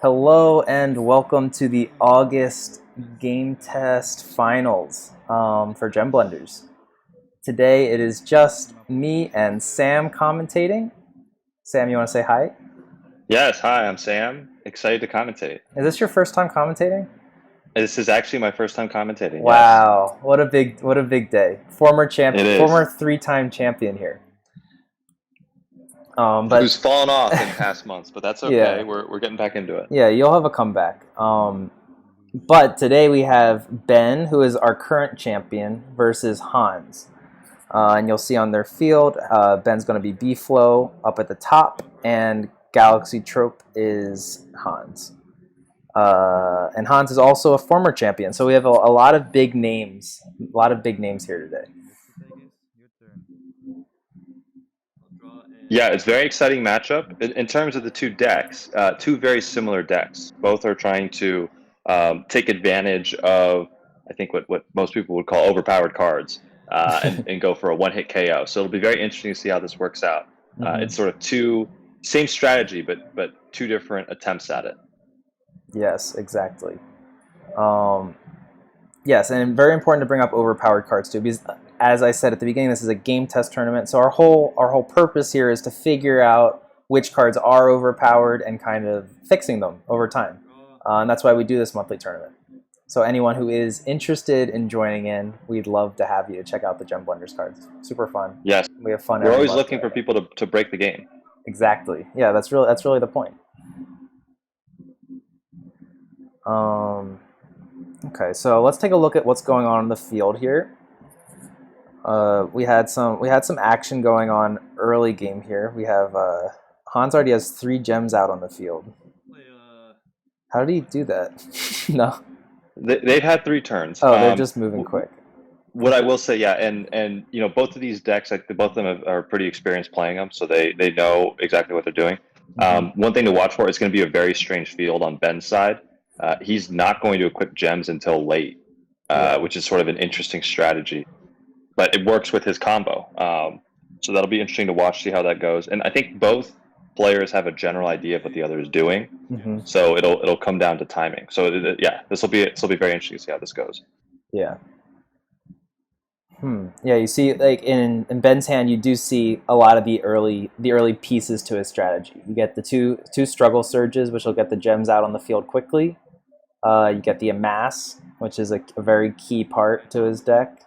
Hello and welcome to the August game test finals for Gem Blenders. Today it is just me and Sam commentating. Sam, you want to say hi? Yes, hi, I'm Sam. Excited to commentate. Is this your first time commentating? This is actually my first time commentating, yes. Wow, what a big day! Former It champ, is. former three-time champion here. But Who's fallen off in past months, but that's okay. yeah, We're getting back into it. yeah, you'll have a comeback. But today we have Ben, who is our current champion, versus Hans. And you'll see on their field, Ben's going to be B-Flow up at the top, and Galaxy Trope is Hans. And Hans is also a former champion, so we have a lot of big names, here today. Yeah, it's a very exciting matchup. In terms of the two decks, two very similar decks. Both are trying to take advantage of, I think, what most people would call overpowered cards and go for a one-hit KO. So it'll be very interesting to see how this works out. It's sort of two, same strategy, but two different attempts at it. Yes, exactly. Um, yes, and very important to bring up overpowered cards too, because as I said at the beginning, this is a game test tournament. So our whole purpose here is to figure out which cards are overpowered and kind of fixing them over time. And that's why we do this monthly tournament. So anyone who is interested in joining in, we'd love to have you to check out the Gem Blenders cards. Super fun. Yes, We have fun we're every always month. looking for people to break the game. Exactly. Yeah, that's really the point. Okay, so let's take a look at what's going on in the field here. We had some action going on early game here. We have Hans already has 3 gems out on the field. How did he do that? No. They've had 3 turns. Oh, they're just moving quick. What I will say, yeah, and both of these decks, like both of them are pretty experienced playing them, so they know exactly what they're doing. One thing to watch for is going to be a very strange field on Ben's side. He's not going to equip gems until late, which is sort of an interesting strategy, but it works with his combo. So that'll be interesting to watch, see how that goes. And I think both players have a general idea of what the other is doing, so it'll come down to timing. So yeah, this will be very interesting to see how this goes. Yeah. Yeah, you see, like in Ben's hand, you do see a lot of the early pieces to his strategy. You get the two struggle surges, which will get the gems out on the field quickly. You get the amass, which is a very key part to his deck.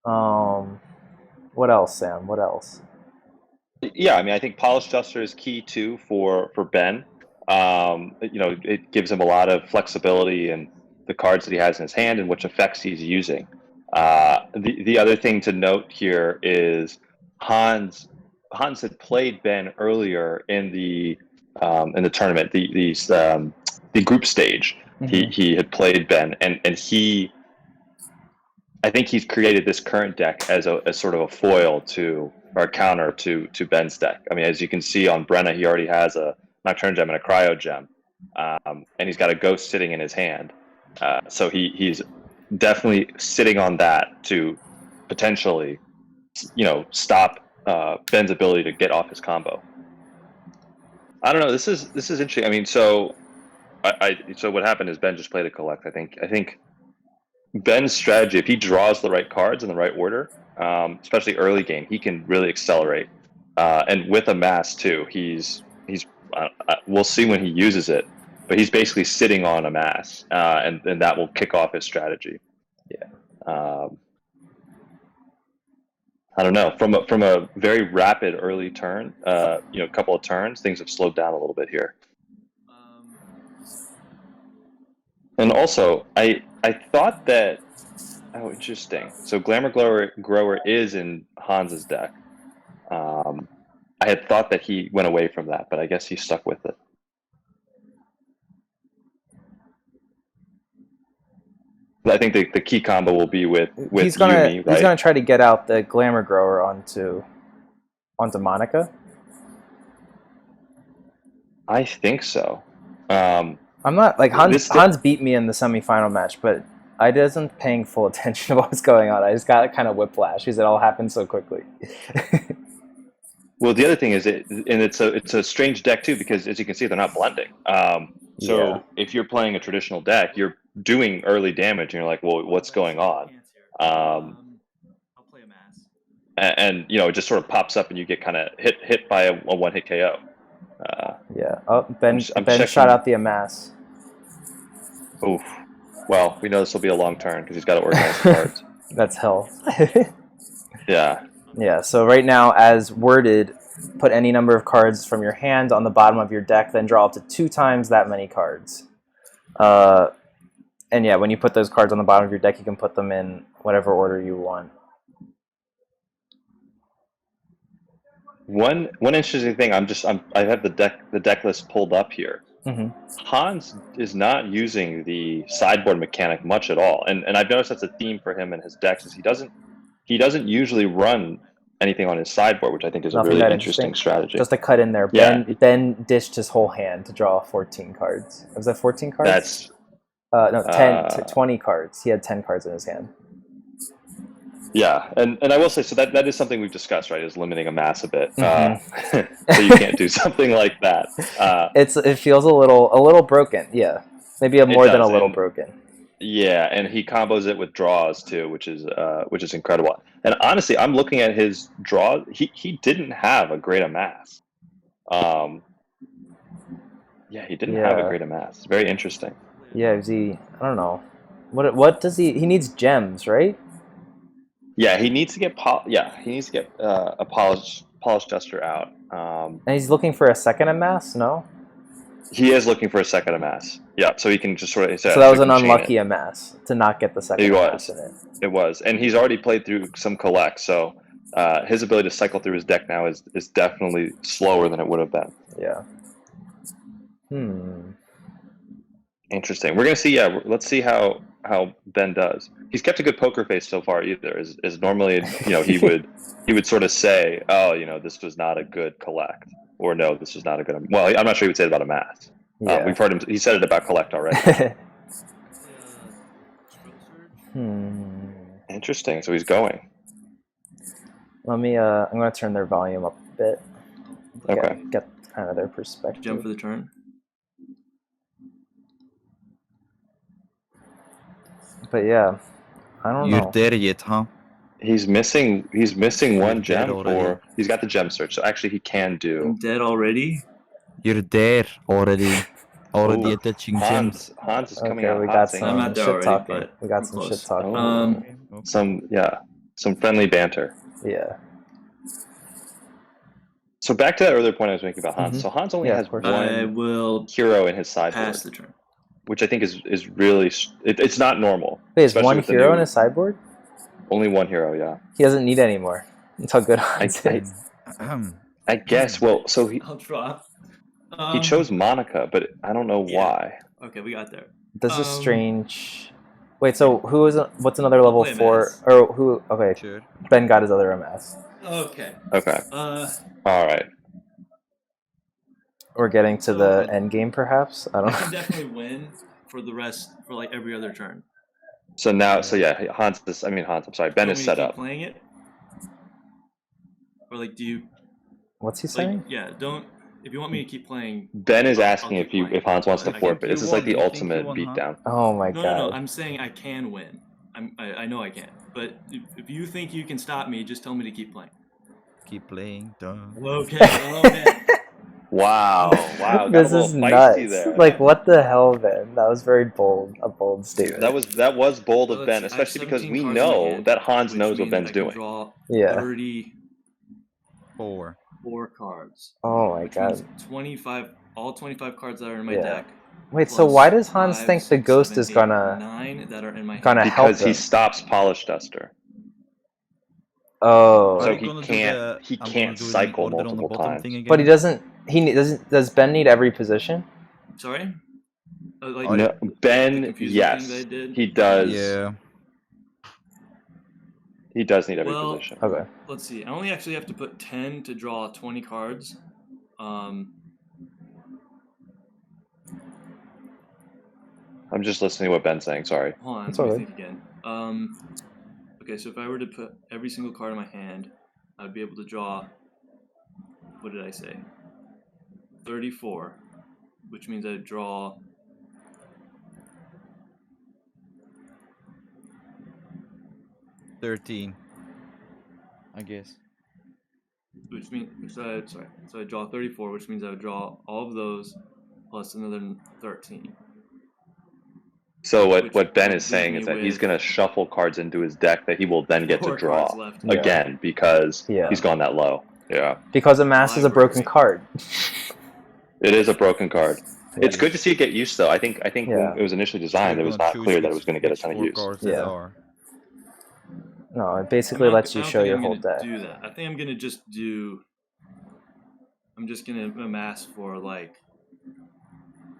What else, Sam? What else? Yeah, I mean, I think Polish Duster is key too for Ben. It gives him a lot of flexibility in the cards that he has in his hand and which effects he's using. The other thing to note here is Hans had played Ben earlier in the tournament, the group stage. He had played Ben, and I think he's created this current deck as sort of a foil to, or a counter to Ben's deck. I mean, as you can see on Brenna, he already has a Nocturne Gem and a Cryo Gem, and he's got a Ghost sitting in his hand. So he's definitely sitting on that to potentially, stop Ben's ability to get off his combo. I don't know. This is interesting. I mean, so so what happened is Ben just played a collect. I think Ben's strategy, if he draws the right cards in the right order, especially early game, he can really accelerate. And with a mass too, we'll see when he uses it, but he's basically sitting on a mass, and that will kick off his strategy. Yeah. I don't know. From a very rapid early turn, couple of turns, things have slowed down a little bit here. And also, I thought that, oh, interesting. So Glamour Grower is in Hans's deck. I had thought that he went away from that, but I guess he stuck with it. I think the key combo will be with he's gonna Yumi, right? he's gonna try to get out the Glamour Grower onto Monica. I think so. I'm not like Hans beat me in the semifinal match, but I wasn't paying full attention to what was going on. I just got kind of whiplash because it all happened so quickly. Well, the other thing is it's a strange deck too because as you can see, they're not blending. So Yeah. if you're playing a traditional deck, you're doing early damage, and you're like, well, what's going on? I'll play a mass. And you know, it just sort of pops up, and you get kind of hit by a one hit KO. Yeah. Oh, Ben I'm Ben checking- shot out the amass. Oof. Well, we know this will be a long turn because he's got to organize the cards. That's hell. Yeah. Yeah, so right now, as worded, put any number of cards from your hand on the bottom of your deck, then draw up to 2 times that many cards. And yeah, when you put those cards on the bottom of your deck, you can put them in whatever order you want. One interesting thing, I have the deck list pulled up here. Mm-hmm. Hans is not using the sideboard mechanic much at all, and I've noticed that's a theme for him and his decks. Is he doesn't usually run anything on his sideboard, which I think is Nothing a really that interesting strategy. Just a cut in there. Yeah. Ben dished his whole hand to draw 14 cards. Was that 14 cards? That's no, 10 to 20 cards. He had 10 cards in his hand. yeah, and I will say so that is something we've discussed, right? Is limiting a mass a bit, Mhm. so you can't do something like that. It feels a little broken. Yeah, maybe more than a does, little and- broken. Yeah, and he combos it with draws too, which is incredible. And honestly, I'm looking at his draw. He didn't have a great amass. Yeah, he didn't have a Yeah. great amass. It's very interesting. Yeah, is he? I don't know. What does he? He needs gems, right? Yeah, he needs to get a polished duster out. And he's looking for a second amass. No. He is looking for a second amass. Yeah, so he can just sort of. So that was he an can chain unlucky it. amass to not get the second It amass was. in it. It was, and he's already played through some collect, so his ability to cycle through his deck now is definitely slower than it would have been. Yeah. Interesting. We're gonna see. Yeah, let's see how Ben does. He's kept a good poker face so far. Either is normally, you know, he would sort of say, oh, you know, this was not a good collect, or no, this was not a good. Well, I'm not sure he would say it about a mass. Yeah. We've heard him. He said it about collect already. Interesting. So he's going. Let me. I'm gonna turn their volume up a bit. Okay. Get kind of their perspective. Jump for the turn. But yeah, I don't You're know. there yet, huh? He's missing one You're gem, dead already. or he's got the gem search. So actually, he can I'm do. dead already. You're there already. Already Ooh, attaching gems. Hans is coming Okay, out we hot. got saying I'm some not there shit already, talking. but We got I'm some close. shit talking. Oh. some friendly banter. Yeah. So back to that earlier point I was making about Hans. Mhm. So Hans only Yeah, has of course. I one will hero in his sideboard, pass the turn. which I think is really it's not normal. Wait, is especially one with the hero new- in his sideboard? Only one hero, yeah. He doesn't need any more. That's how good Hans I- is. I guess. Well, so I'll drop. he chose Monica, but I don't know Yeah. why. Okay, we got there. This is Um, strange. Wait, so who is? What's another level play 4? amass. Or who? Okay, Sure. Ben got his other amass. Okay. Okay. Uh, All right. We're getting to the end game, perhaps. I I don't can know. definitely win for the rest for like every other turn. So now, so yeah, Hans. I'm sorry. Ben You is want me to set keep up. playing it, or like, do you What's he like? saying? Yeah, don't. If you want me to keep playing, Ben is I'll asking keep playing. if Hans wants to I forfeit. think This you is like won. the You think ultimate you won, huh? beatdown. Oh my no, god. I'm saying I can win. I know I can. But if you think you can stop me, just tell me to keep playing. Keep playing. Duh. Okay. Okay. Wow. Wow. Got This a is little feisty nuts. there. Like, what the hell, Ben? That was very bold. A bold statement. That was bold Well, of let's Ben, see, I have especially because 17 we cards in my know hand, that Hans which knows what means Ben's I can doing. Draw Yeah. 4. 34 cards. Oh my Which god. means 25. All 25 cards that are in my Yeah. deck. Wait, so plus why does Hans 5, think the 6, ghost 7, is 8, gonna 9 that are in my gonna hand. help Because he him? stops Polish Duster. Oh. So Are you he gonna do can't- the- he I'm can't gonna do it in cycle order on the multiple bottom times. thing again? But he doesn't. Does Ben need every position? Sorry? Like, No, the Ben, confusing yes, thing that I did? he does. Yeah. He does need every Well- position. Okay. Let's see. I only actually have to put 10 to draw 20 cards. I'm just listening to what Ben's saying. Sorry. Hold on, It's let me alright. think again. Okay, so if I were to put every single card in my hand, I'd be able to draw what did I say? 34, which means I draw 13. I guess. which means so I draw 34, which means I would draw all of those plus another 13. So Which what Ben would is saying leave is me that he's with going to shuffle cards into his deck that he will then get to 4 draw cards left. Yeah. again because Yeah. he's gone that low. Yeah, Because Amass is a broken Library. card. it is a broken card. It's Yeah. good to see it get used though. I think Yeah. when it was initially designed, it You're was gonna not choose clear that it which- was going to get a which ton of 4 use. cards Yeah. that are. No, it basically lets you show your whole deck. Do that. I think I'm gonna just do. I'm just gonna amass for like.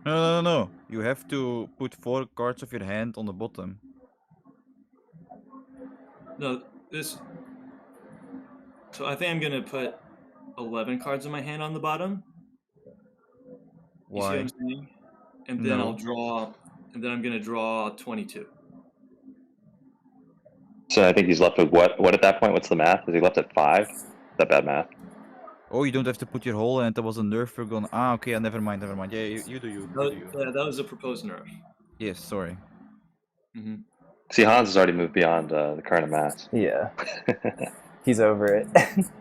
No. You have to put 4 cards of your hand on the bottom. No, this. So I think I'm gonna put 11 cards in my hand on the bottom. You see what Why? I'm saying? And then No. I'll draw. And then I'm gonna draw 22. So I think he's left with what? What at that point? What's the math? Is he left at 5? Is that bad math? Oh, you don't have to put your whole hand. That was a nerf we're gonna. Ah, okay. Never mind. Yeah, you do you. You do you. That was a proposed nerf. Yes, sorry. Mm-hmm. See, Hans has already moved beyond the current mass. Yeah. He's over it.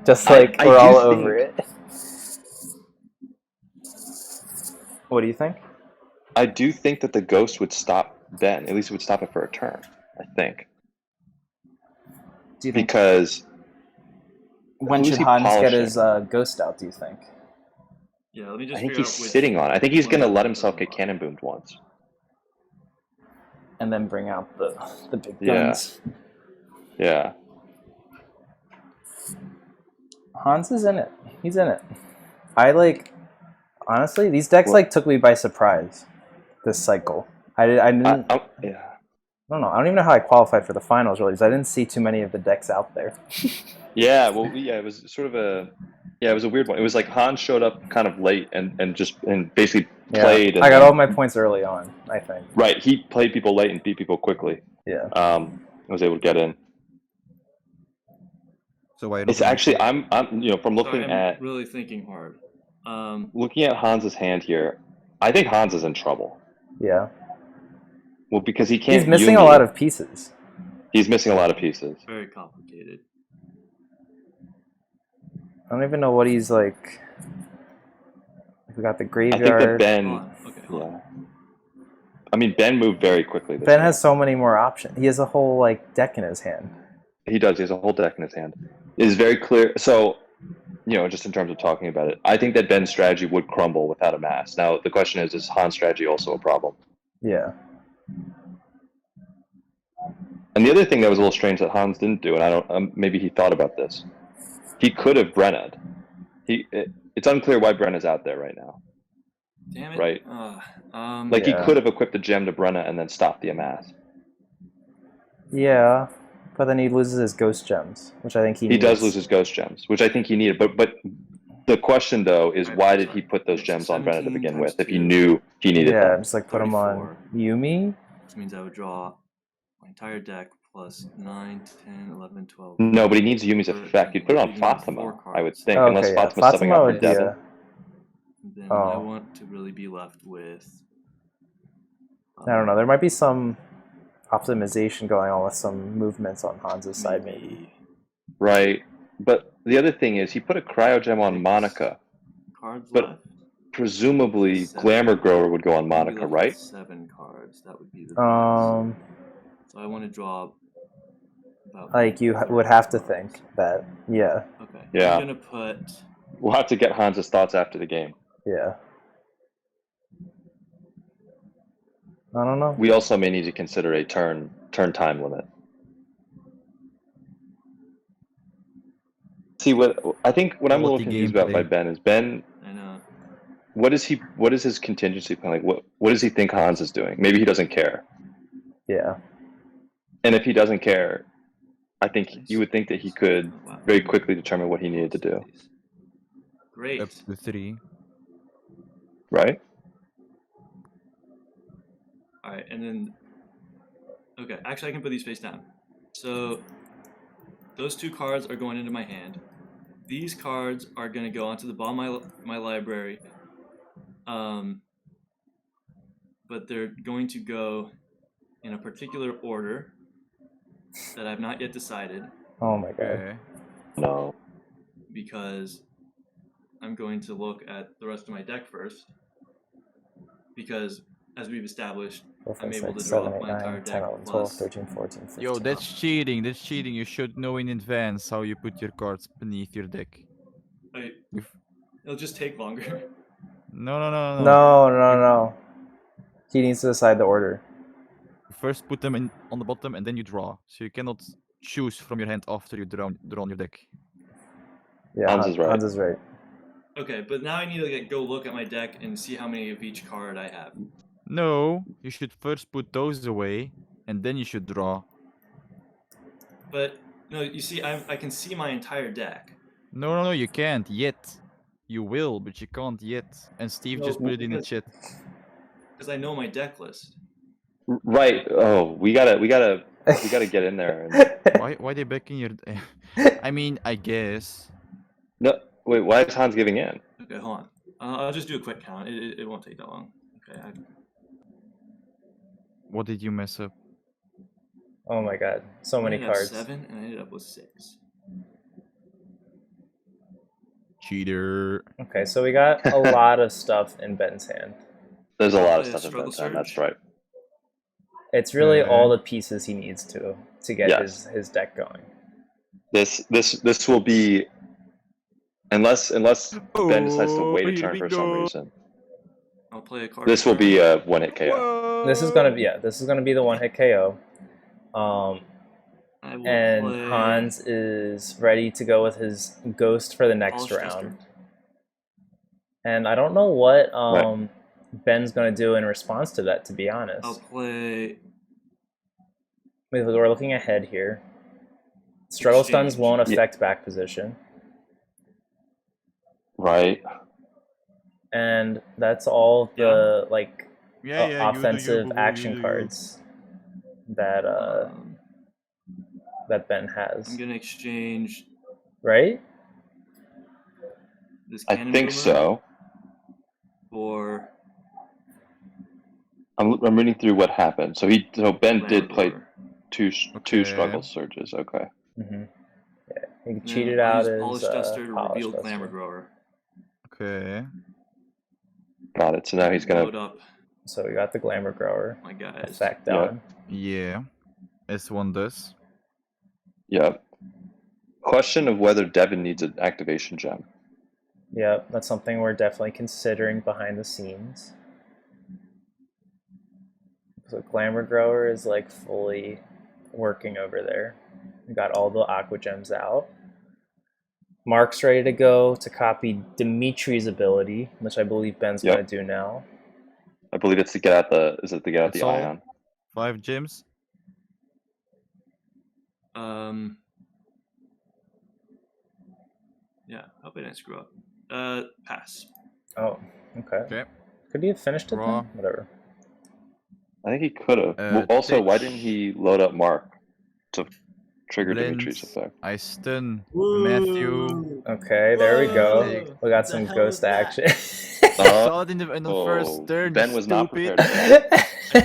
Just I- like I we're do all over think- it. What do you think? I do think that the ghost would stop Ben. At least it would stop it for a turn. I think Do you think because when who's should he Hans get his polishing? ghost out, do you think? Yeah, let me just I think figure he's out which sitting on it. I think he's one going to of let them himself doesn't get cannon boomed once. And then bring out the big Yeah. guns. Yeah. Hans is in it. He's in it. Honestly, these decks Well- took me by surprise this cycle. I didn't Yeah. I don't know. I don't even know how I qualified for the finals really, because I didn't see too many of the decks out there. Yeah. Well, yeah. It was sort of it was a weird one. It was like Hans showed up kind of late and basically Yeah. played. And I got then- all my points early on, I think. Right. He played people late and beat people quickly. Yeah. Was able to get in. So why? It's actually I'm from looking Sorry, I'm at really thinking hard. Hans's hand here. I think Hans is in trouble. Yeah. Well, because he can't. He's missing a Yumi. lot of pieces. He's missing a lot of pieces. Very complicated. I don't even know what he's like. We got the I think that graveyard. Ben. Hold on. Okay, hold on. Yeah. I mean, Ben moved very quickly. This Ben game. has so many more options. He has a whole deck in his hand. He does. He has a whole deck in his hand. It is very clear. So, just in terms of talking about it, I think that Ben's strategy would crumble without a mass. Now, the question is Hans' strategy also a problem? Yeah. And the other thing that was a little strange that Hans didn't do, and I don't, maybe he thought about this. He could have Brenna'd. It's unclear why Brenna's out there right now. Damn it. Right. Like He Yeah. could have equipped a gem to Brenna and then stopped the amass. Yeah. But then he loses his ghost gems, which I think he He does needs. lose his ghost gems, which I think he needed. But the question though is Alright, why did sorry. he put those It's gems on Brenna to 17 begin times with if he 2. knew he needed Yeah, them? just put him on 34. Yumi. Which means I would draw my entire deck plus 9, 10, 11, 12. No, but he needs Yumi's But effect. You'd put it on he needs 4 Fatima, I would cards. think, Oh, unless okay, yeah. Fatima's subbing Fatima out for would be Devin. a, And then Oh. I want to really be left with. I don't know. There might be some optimization going on with some movements on Hans's side, maybe. Right. But the other thing is he put a cryogem on Monica. Cards But left. Presumably 7. Glamour Grower would go on I'd be Monica, left right? with 7 cards. That would be the. Um, best. So I want to draw. About like you would have to think that. Yeah. Okay. Yeah. I'm gonna put. We'll have to get Hans's thoughts after the game. Yeah. I don't know. We also may need to consider a turn time limit. See what I think what I'm a little Quality confused about by gameplay. Ben is Ben. I know. What is his contingency plan? Like what does he think Hans is doing? Maybe he doesn't care. Yeah. And if he doesn't care, I think you would think that he could Oh, wow. very quickly determine what he needed to do, Great. Up to 3. right? All right, and then. Okay, actually, I can put these face down. So, those 2 cards are going into my hand. these cards are going to go onto the bottom of my library. But they're going to go in a particular order that I've not yet decided Oh my god. Okay. No. because I'm going to look at the rest of my deck first. Because, as we've established, 4, I'm 5, able 6, to draw 7, up 8, my 9, entire 10, deck 11, 12, plus 13, 14, 15. Yo, that's cheating. That's cheating. You should know in advance how you put your cards beneath your deck. It'll just take longer. No, no, no, no. No, no, no. He needs to decide the order. First put them in on the bottom and then you draw. So you cannot choose from your hand after you draw on your deck. Yeah, Hans is right. Hans is right. Okay, but now I need to go look at my deck and see how many of each card I have. No, you should first put those away and then you should draw. But no, you see, I can see my entire deck. No, no, no, you can't yet. You will, but you can't yet. And Steve No, just put it in the because- chat. Because I know my deck list. Right. Oh, we gotta get in there. And... Why they backing your? I mean, I guess. No, wait. Why is Hans giving in? Okay, hold on. I'll just do a quick count. It won't take that long. Okay. What did you mess up? Oh my god. So many I ended up cards. 7 and I ended up with 6. Cheater. Okay, so we got a lot of stuff in Ben's hand. There's a lot of Yeah, stuff in Struggle Ben's hand. That's Surge. right. It's really Okay. all the pieces he needs to get Yes. his deck going. This will be unless Ben decides to wait a here turn we for some go. reason. I'll play a card. This will be a one-hit KO. This is gonna be the one hit KO. I will And play Hans is ready to go with his ghost for the next Polished round. Duster. And I don't know what Right. Ben's gonna do in response to that, to be honest. I'll play. We're looking ahead here. Struggle stuns Exchange. won't Yeah. affect back position. Right. And that's all the Yeah, offensive you, action you. cards that that Ben I'm has, gonna exchange right? this I cannon think boomer so. for I'm reading through what happened. So Ben Glamour did play Grower. two Okay. struggle surges. Okay. Mm-hmm. Yeah, he And then cheated I'll out use his Polished Duster to Polished reveal Duster. Glamour Grower. Okay. Got it. So now he's Load gonna. up So we got the Glamour Grower my guys. effect Yeah. on. Yeah. S1 does. Yeah. Question of whether Devin needs an activation gem. Yep, that's something we're definitely considering behind the scenes. So Glamour Grower is like fully working over there. We got all the Aqua Gems out. Mark's ready to go to copy Dimitri's ability, which I believe Ben's Yep. going to do now. I believe it's to get at the. Is it to get at That's the all? ion? 5 gems. Yeah, hope I didn't screw up. Pass. Oh, okay. Okay. Could he have finished it Raw. then? Whatever. I think he could have. Well, also, why didn't he load up Mark to trigger Dimitri's Blend. effect? I stun Matthew. Okay, there we go. Whoa. We got The some hell ghost was that? action. Saw it in the Oh, first turn. Ben you was not stupid. prepared.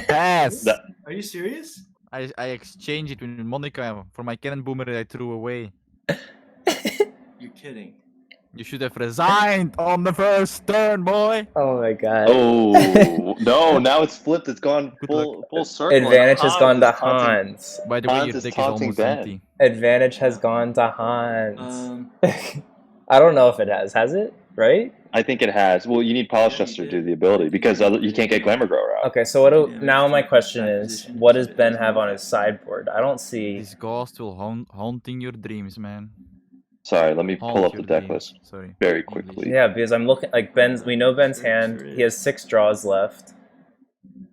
Pass. That- Are you serious? I exchanged it with Monica for my cannon boomer that I threw away. You're kidding. You should have resigned on the first turn, boy. Oh my god. Oh no! Now it's flipped. It's gone Good full circle. and Advantage has Hans gone to is taunting- Hans. By the way, Hans your is deck is taunting almost Ben. empty. Advantage has gone to Hans. Um, I don't know if it has. Has it? Right? I think it has. Well, you need Polish Yeah, Duster you to do did. the ability because you can't get Glamour Grower out. Okay, so what do, Yeah, now my it's question back is, position, what does so it Ben doesn't have on affect. his sideboard? I don't see... This ghost will haunting your dreams, man. Sorry, let me pull Haunt up the your deck dreams. list Sorry. very English. quickly. Yeah, because I'm looking... Like, we know Ben's Sure, hand. sure He has 6 draws left.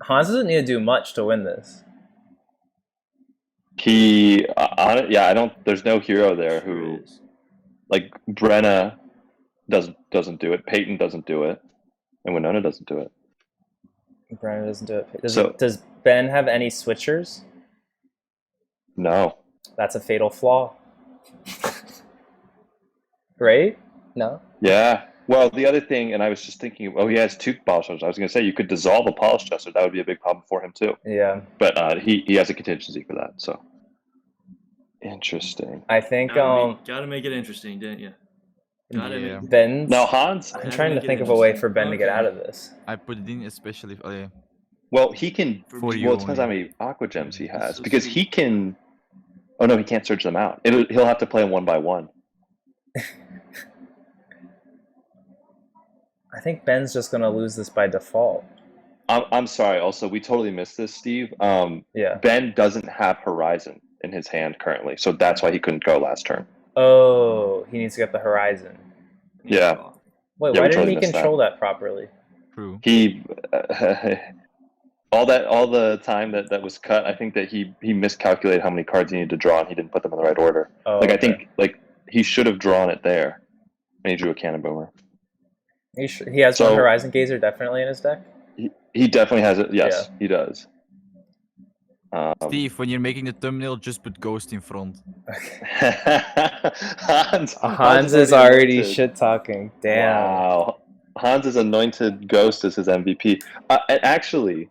Hans doesn't need to do much to win this. I don't. There's no hero there Sure who is. like Brenna doesn't do it. Peyton doesn't do it, and Winona doesn't do it. Brandon doesn't do it. So- Does Ben have any switchers? No. That's a fatal flaw. right? No. Yeah. Well, the other thing, and I was just thinking, oh, he has 2 polish testers. I was going to say you could dissolve a polish tester. That would be a big problem for him too. Yeah. But he has a contingency for that. So interesting. I think Gotta make it interesting, didn't you? Gotta Yeah. make. Ben's. Now Hans, I'm Gotta trying to make it think of a way interesting. for Ben to get Okay. out of this. I put it in especially. well, he can. For For me. you Well, it depends how only. many aqua gems he This has is because sweet. he can. Oh no, he can't search them out. He'll have to play them one by one. I think Ben's just gonna lose this by default. I'm sorry. Also, we totally missed this, Steve. Yeah. Ben doesn't have Horizon in his hand currently, so that's why he couldn't go last turn. Oh, he needs to get the horizon. Yeah. Wait, Yeah, why we didn't totally he missed control that properly? True. He all the time that was cut. I think that he miscalculated how many cards he needed to draw, and he didn't put them in the right order. Oh, Like I okay. think like he should have drawn it there, and he drew a cannon boomer. He has So- one Horizon Gazer definitely in his deck. He definitely has it. Yes, he does. Steve, when you're making the thumbnail, just put Ghost in front. Hans is already anointed. shit talking. Damn. Wow. Hans is anointed Ghost as his MVP. And actually,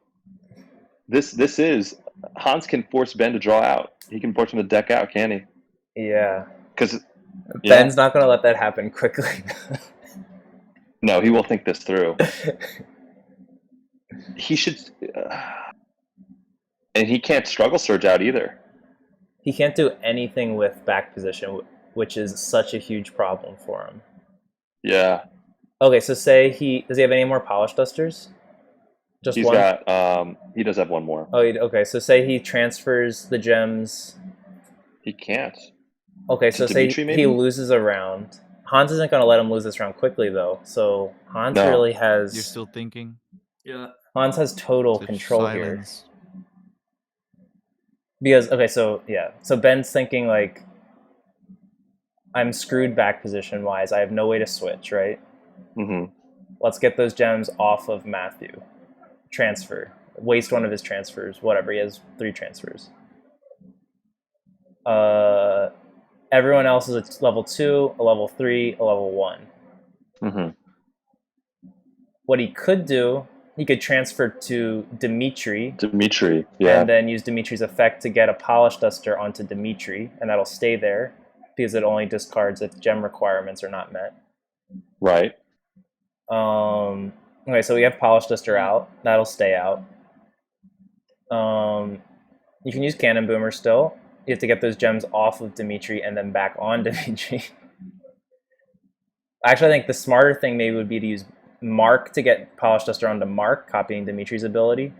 this is Hans can force Ben to draw out. He can force him to deck out, can he? Yeah. Because Ben's not gonna let that happen quickly. no, he will think this through. He should, and he can't struggle surge out either. He can't do anything with back position, which is such a huge problem for him. Yeah, Okay, so say does he have any more polish dusters? Just he's one. got. He does have one more. Oh, okay. So say he transfers the gems. He can't. Okay, To so say Dimitri, he maybe? loses a round. Hans isn't going to let him lose this round quickly, though. So Hans No. really You're has still thinking. Yeah. Hans has total Such control here. silence. Because okay, so yeah, so Ben's thinking like, I'm screwed back position wise. I have no way to switch. Right. Hmm. Let's get those gems off of Matthew. Transfer. Waste one of his transfers. Whatever. He has 3 transfers. Everyone else is a level 2, a level 3, a level 1. Hmm. What he could do, he could transfer to Dimitri, Dimitri. Yeah. and then use Dimitri's effect to get a polish duster onto Dimitri, and that'll stay there because it only discards if gem requirements are not met. Right. Okay, so we have polish duster out. That'll stay out. You can use cannon boomer still. You have to get those gems off of Dimitri and then back on Dimitri. Actually, I think the smarter thing maybe would be to use Mark to get polish duster onto Mark, copying Dimitri's ability.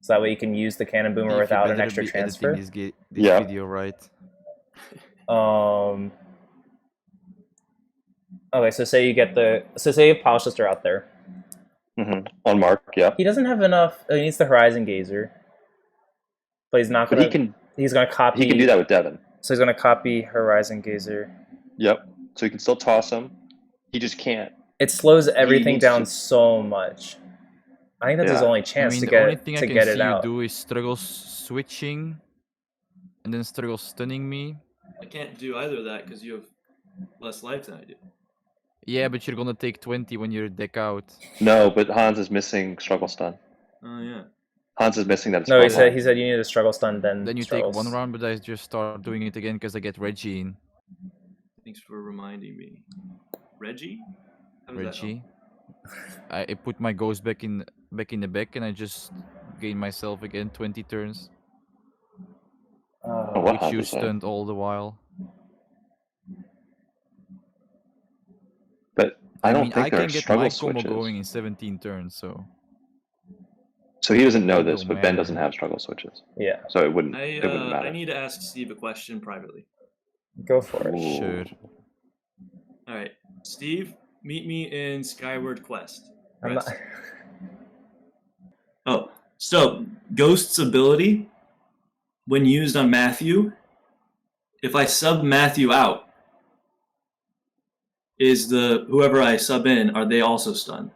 So that way you can use the cannon boomer Steve, you without an better extra be transfer. editing this Yeah. video, right? Okay, so say you get say you have polish duster out there. Hmm. On Mark. Yeah. He doesn't have enough. He needs the Horizon Gazer, but he's not But gonna. He's gonna copy. he can do that with Devin. So he's gonna copy Horizon Gazer. Yep. So you can still toss him. He just can't. It slows everything needs down to- so much. I think that's his Yeah. only I chance mean, to the get only thing I to can get see it you out. do is struggle switching, and then struggle stunning me. I can't do either of that because you have less life than I do. Yeah, but you're gonna take 20 when you deck out. No, but Hans is missing struggle stun. Oh yeah. Hans is missing that. No, he spell. said you need a struggle stun, then Then you struggles. take 1 round, but I just start doing it again because I get Reggie in. Thanks for reminding me. Reggie? How does that help? Reggie. I put my ghost back in the back, and I just gain myself again 20 turns, Oh, what which you happens there? stunned all the while. But I don't mean, think I there can are get struggle my combo switches. going in 17 turns, so So he doesn't know It this, don't but Ben matter. doesn't have struggle switches, Yeah, so it wouldn't I matter. need to ask Steve a question privately. go for it. Ooh. sure. All right, Steve, meet me in Skyward Quest. I'm not, Rest. Oh, so Ghost's ability, when used on Matthew, if I sub Matthew out, is the whoever I sub in, are they also stunned?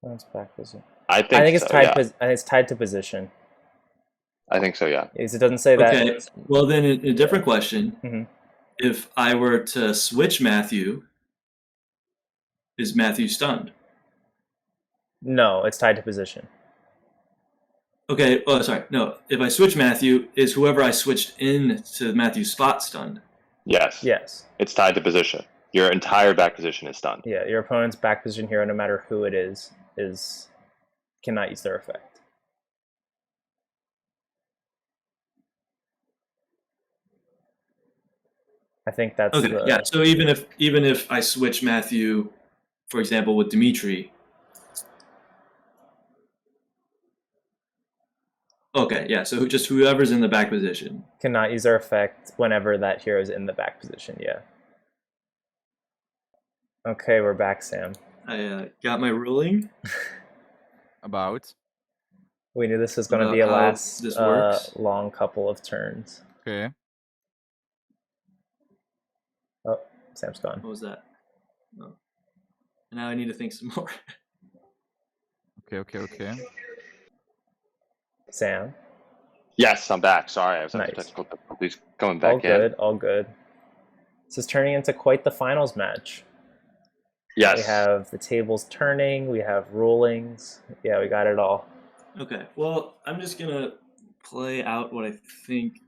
that's back position. I think. I think it's so, tied. Yeah. I think it's tied to position. I think so. Yeah. Because it doesn't say that. Okay. Well, then a different question. Mhm. If I were to switch Matthew is Matthew stunned? No, it's tied to position. Okay. Oh, sorry. No. If I switch Matthew, is whoever I switched in to Matthew's spot stunned? Yes. Yes. It's tied to position. Your entire back position is stunned. Yeah, your opponent's back position hero, no matter who it is cannot use their effect. I think that's Okay. the Yeah. So even if I switch Matthew, for example, with Dimitri. Okay. Yeah. So just whoever's in the back position. cannot use their effect whenever that hero is in the back position. Yeah. Okay, we're back, Sam. I got my ruling. About. We knew this was going to About be a how last this works. long couple of turns. Okay. Oh, Sam's gone. What was that? No. Now I need to think some more. Okay. Sam, Yes, I'm back. Sorry, I was having Nice. technical difficulties coming back all in. good, all good. This is turning into quite the finals match. Yes. We have the tables turning, we have rulings. Yeah, we got it all. Okay. Well, I'm just gonna play out what I think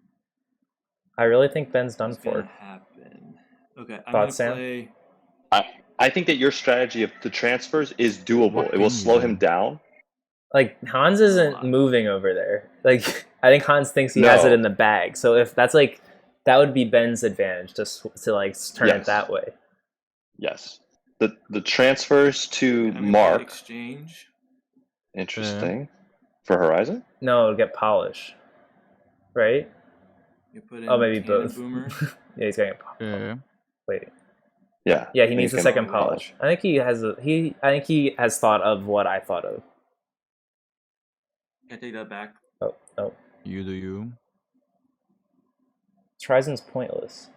I really think Ben's done is gonna for. happen. Okay. I'm Thoughts, gonna Sam? play. I think that your strategy of the transfers is doable. It will slow him down. Like, Hans isn't moving over there. Like, I think Hans thinks he has it No. in the bag. So if that's like, that would be Ben's advantage to like turn it Yes. that way. Yes. The transfers to I'm gonna Mark, exchange. interesting. For Horizon? No, it'll get polish. Right? You put in Oh, maybe Cannon both. Boomer. Yeah, he's getting polish. Okay. Wait. Yeah. Yeah, he And needs you a can second polish. I think he has thought of what I thought of. Can I take that back? Oh, no. You do you. Horizon's pointless.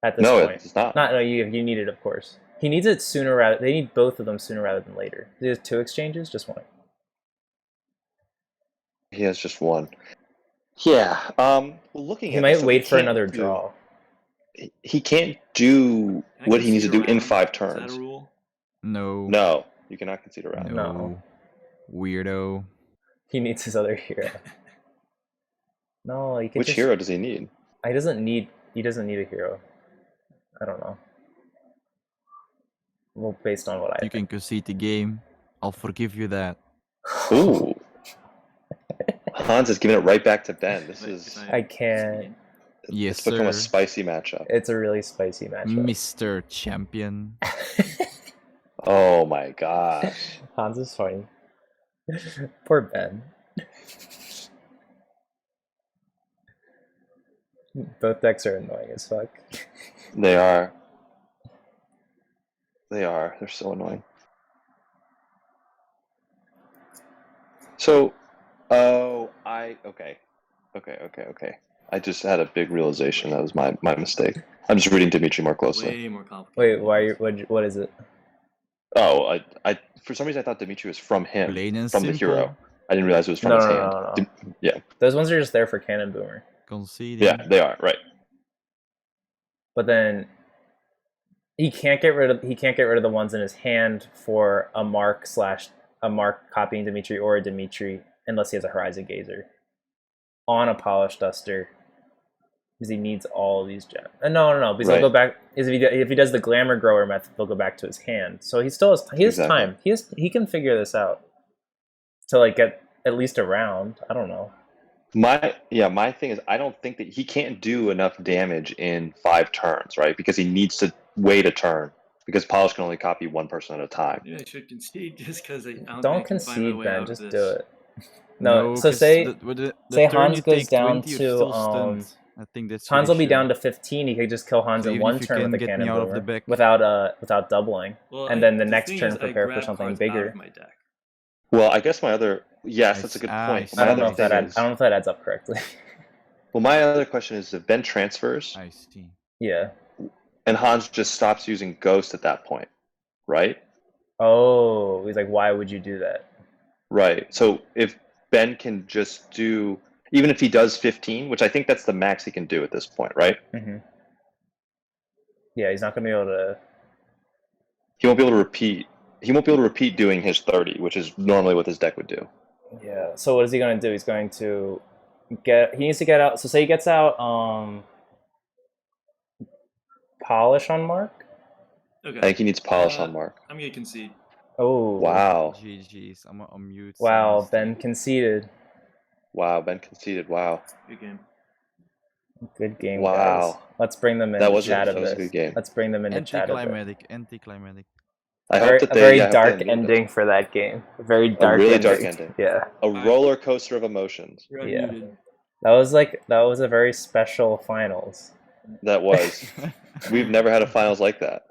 At this No, point. it's not. No, you need it, of course. He needs it sooner rather. They need both of them sooner rather than later. He has 2 exchanges, just one. He has just one. Yeah. Well, looking He at might this, so wait for can't another do- draw. He can't do Can I what he needs to concede do in around? 5 Is turns. that a rule? No. No, you cannot concede around. No. Weirdo. He needs his other hero. No, he could Which just, hero does he need? He doesn't need a hero. I don't know. Well, based on what I You can concede the game. I'll forgive you that. Ooh. Hans is giving it right back to Ben. This If is I can't. Yes, it's become a sir. spicy matchup. It's a really spicy matchup. Mr. Champion. Oh my gosh. Hans is funny. Poor Ben. Both decks are annoying as fuck. They are. They're so annoying. So, okay. I just had a big realization. That was my mistake. I'm just reading Dimitri more closely. Way more complicated. Wait, why? What is it? Oh, I for some reason I thought Dimitri was from him, Plain and from the simple. hero. I didn't realize it was from No, his no, hand. no, no. Yeah, Those ones are just there for Cannon Boomer. Conceding. yeah, they are right. But then he can't get rid of the ones in his hand for a Mark copying Dimitri or a Dimitri unless he has a Horizon Gazer on a Polished Duster because he needs all of these gems. No, because Right. he'll go back. If he does the Glamour Grower method, they'll go back to his hand. So he still has Exactly. time. He can figure this out to like get at least a round. I don't know. My thing is I don't think that he can't do enough damage in 5 turns, right? Because he needs to wait a turn because Polish can only copy one person at a time. Maybe I should concede just because I don't, think I Don't can find my concede, way Ben. out Just of do this. it. No. So 'cause say the say turn Hans you goes take down 20, you're to, still stunned. I think that's Hans your will be issue. down to 15. He could just kill Hans So in even one if you turn can with a get me Cannon out of the Boomer back- without doubling, Well, and then the the next thing turn is, I prepare for grab something cards out bigger. of my deck. Well, I guess yes, that's a good I point. see. My I don't other know if that thing adds, I don't know if that adds up correctly. Well, my other question is if Ben transfers I see. Yeah. and Hans just stops using Ghost at that point, right? Oh, he's like, why would you do that? Right. So if Ben can just do, even if he does 15, which I think that's the max he can do at this point, right? Mm-hmm. Yeah, he's not gonna be able to. He won't be able to repeat. He won't be able to repeat doing his 30, which is normally what this deck would do. Yeah. So what is he going to do? He's going to he needs to get out. So say he gets out polish on Mark. Okay. I think he needs polish on Mark. I'm gonna concede. Oh Wow. GG's. I'm gonna unmute. wow, Sebastian. Ben conceded. Wow, Ben conceded. Wow. Good game. Good game, Wow. guys. Let's bring them in That to was chat a of good this. game. Let's bring them into chat of it. Anticlimactic. Anticlimactic. I Very, hope that a very they have to dark unmute us. ending for that game. A very dark really ending. dark ending. Yeah. A roller coaster of emotions. You're Yeah. unmuted. That was a very special finals. That was. We've never had a finals like that.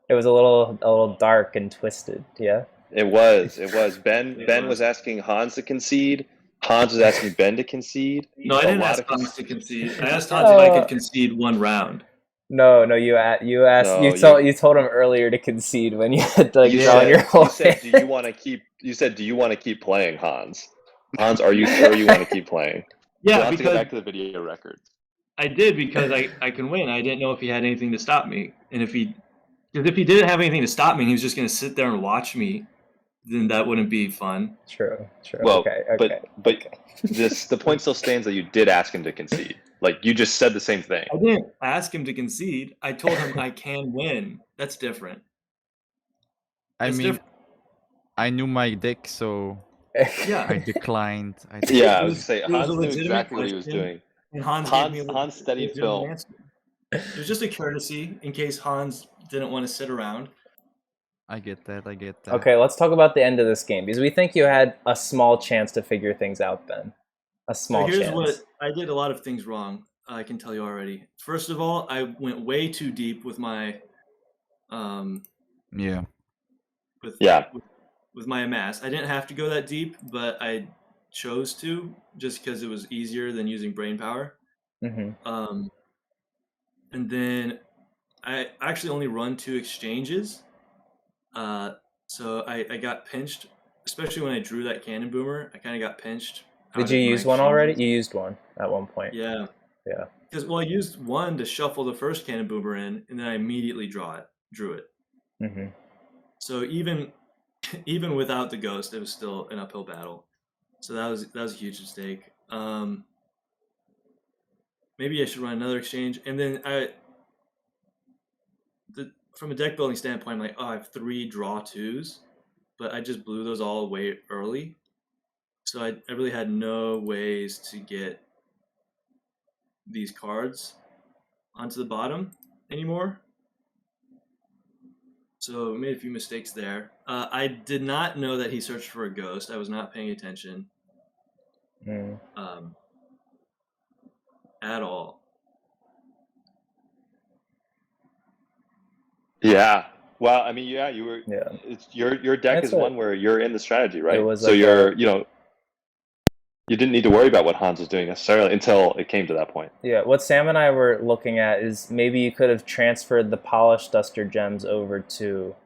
It was a little dark and twisted, yeah. It was. Ben It Ben was. was asking Hans to concede. Hans was asking Ben to concede. No, I A didn't lot ask of Hans to concede. I asked Hans if I could concede one round. No, you asked No, you told him earlier to concede when you had to You draw said, your whole you said, hand. do you want to keep playing, Hans? Hans, are you sure you want to keep playing? Yeah, We'll have to go because back to the video records. I did because I can win. I didn't know if he had anything to stop me, and if he didn't have anything to stop me, and he was just going to sit there and watch me. Then that wouldn't be fun. True. Well, Okay. but the point still stands that you did ask him to concede. Like you just said the same thing. I didn't ask him to concede. I told him I can win. That's different. I That's mean, different. I knew my deck, so Yeah. I declined. Yeah, I It was was- gonna say it was Hans a knew legitimate exactly what he was question. doing. And Hans gave me Hans studied legitimate film. answer. It was just a courtesy in case Hans didn't want to sit around. I get that. Okay, let's talk about the end of this game because we think you had a small chance to figure things out, Ben. A small So here's chance. what I did. A lot of things wrong. I can tell you already. First of all, I went way too deep with my Yeah. with my amass. I didn't have to go that deep, but I chose to just because it was easier than using brain power. Mm-hmm. And then I actually only run 2 exchanges. So I got pinched, especially when I drew that cannon boomer. I kind of got pinched. Did you use one already? You used one at one point. Yeah. Yeah. Because I used one to shuffle the first cannon boomer in, and then I immediately drew it. Mm-hmm. So even without the ghost, it was still an uphill battle. So that was a huge mistake. Maybe I should run another exchange, and then from a deck building standpoint, I'm like, oh, I have 3 draw 2s, but I just blew those all away early. So I really had no ways to get these cards onto the bottom anymore. So I made a few mistakes there. I did not know that he searched for a ghost. I was not paying attention at all. Yeah. Well, I mean, yeah, you were. Yeah. It's your deck That's is what- one where you're in the strategy, right? It was so like you didn't need to worry about what Hans was doing necessarily until it came to that point. Yeah, what Sam and I were looking at is maybe you could have transferred the polished duster gems over to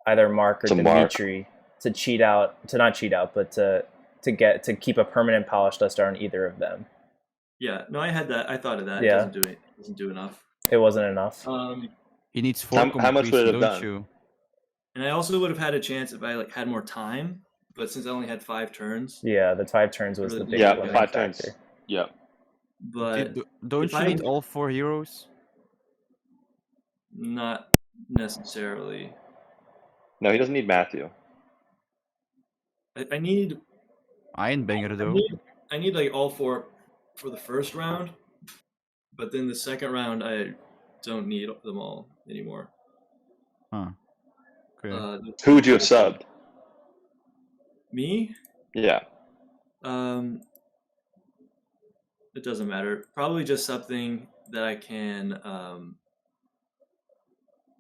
either Mark or To Mark. Dimitri to not cheat out, but to keep a permanent polished duster on either of them. Yeah, no, I had that. I thought of that. Yeah. It doesn't do enough. It wasn't enough. He needs 4 How much would it have completion, done? don't you? And I also would have had a chance if I had more time, but since I only had 5 turns. Yeah, the 5 turns was the big Yeah, limiting 5 turns. factor. Yeah. But Don't if you I- need all 4 heroes? not necessarily. No, he doesn't need Matthew. I need Ironbanger though. I need like all 4 for the first round, but then the second round I don't need them all anymore. Huh. Okay. Who would you have subbed? Me? Yeah. It doesn't matter. Probably just something that I can.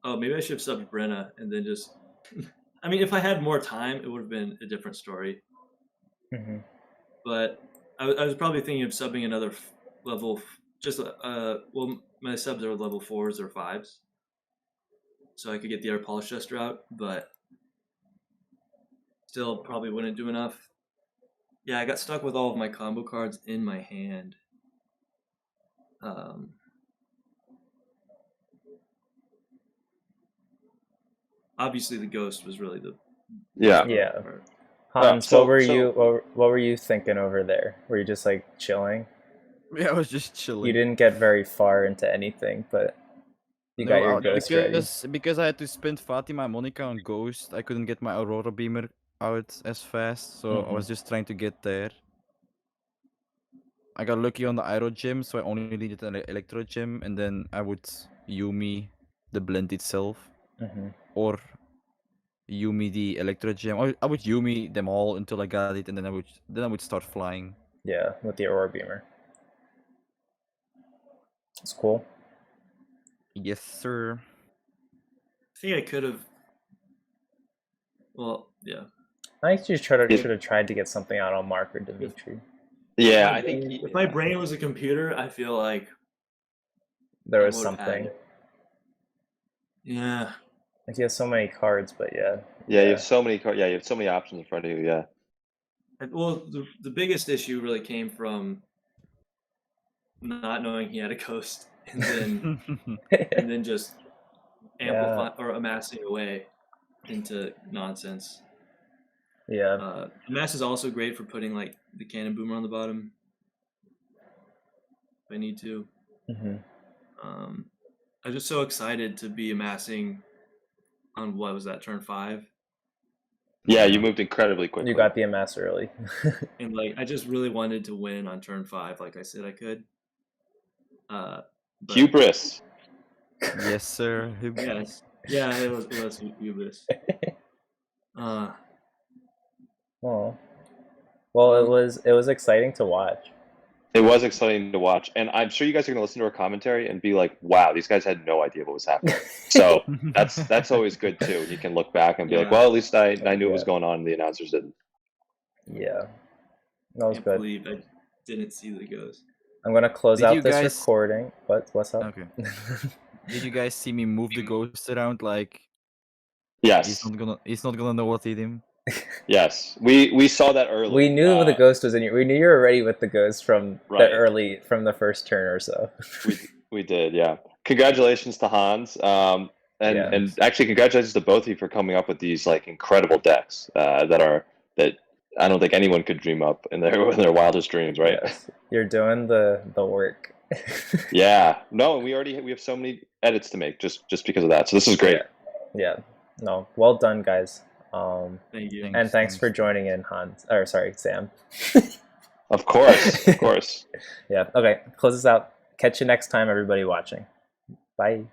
Oh, maybe I should have subbed Brenna and then just. I mean, if I had more time, it would have been a different story. Mm-hmm. But I was probably thinking of subbing another level. Well, my subs are level 4s or 5s, so I could get the other polish duster out, but still probably wouldn't do enough. Yeah, I got stuck with all of my combo cards in my hand. obviously the ghost was really the Yeah. Yeah. part. Hans, so- what were so- you what were you thinking over there? Were you just like chilling? Yeah, I was just chilling. You didn't get very far into anything, but you got your ghost ready. because I had to spend Fatima and Monica on Ghost, I couldn't get my Aurora Beamer out as fast, so I was just trying to get there. I got lucky on the Aero Gem, so I only needed an Electro Gem, and then I would Yumi the blend itself, Mm-hmm. or Yumi the Electro Gem. I would Yumi them all until I got it, and then I would start flying. Yeah, with the Aurora Beamer. It's cool. Yes, sir. I think I could have. Well, yeah. I think you should have tried to get something out on Mark or Dimitri. Yeah, I think If my brain was a computer, I feel like There I was would've had something. it. Yeah. Like you have so many cards, but yeah. you have so many you have so many options in front of you. Yeah. Well, the biggest issue really came from not knowing he had a ghost, and then just amplifying or amassing away into nonsense. Yeah. Amass is also great for putting like the cannon boomer on the bottom if I need to. Mm-hmm. I'm just so excited to be amassing on what was that, turn 5? Yeah, you moved incredibly quickly. You got the amass early. And like I just really wanted to win on turn 5, like I said I could. But- Hubris. Yes, sir. Yes. Yeah, it was hubris. Well, it was exciting to watch. It was exciting to watch, and I'm sure you guys are going to listen to our commentary and be like, "Wow, these guys had no idea what was happening." So that's always good too. You can look back and be like, Yeah. "Well, at least I knew what was going on, and the announcers didn't." Yeah. That was Can't good. believe I didn't see the ghost. I'm gonna close Did out you this guys- recording. What's up? Okay. Did you guys see me move the ghost around? Like Yes, he's not gonna know what hit him. yes, we saw that early. We knew the ghost was in you. We knew you were ready with the ghost from Right. from the first turn or so. We did, yeah. Congratulations to Hans, and Yeah. and actually congratulations to both of you for coming up with these like incredible decks that I don't think anyone could dream up in their wildest dreams, right? Yes. You're doing the work. Yeah. No, we have so many edits to make just because of that. So this is great. Yeah. No, well done, guys. Thank you. And thanks for joining in, Hans. Or sorry, Sam. Of course, of course. Yeah. Okay. Close this out. Catch you next time, everybody watching. Bye.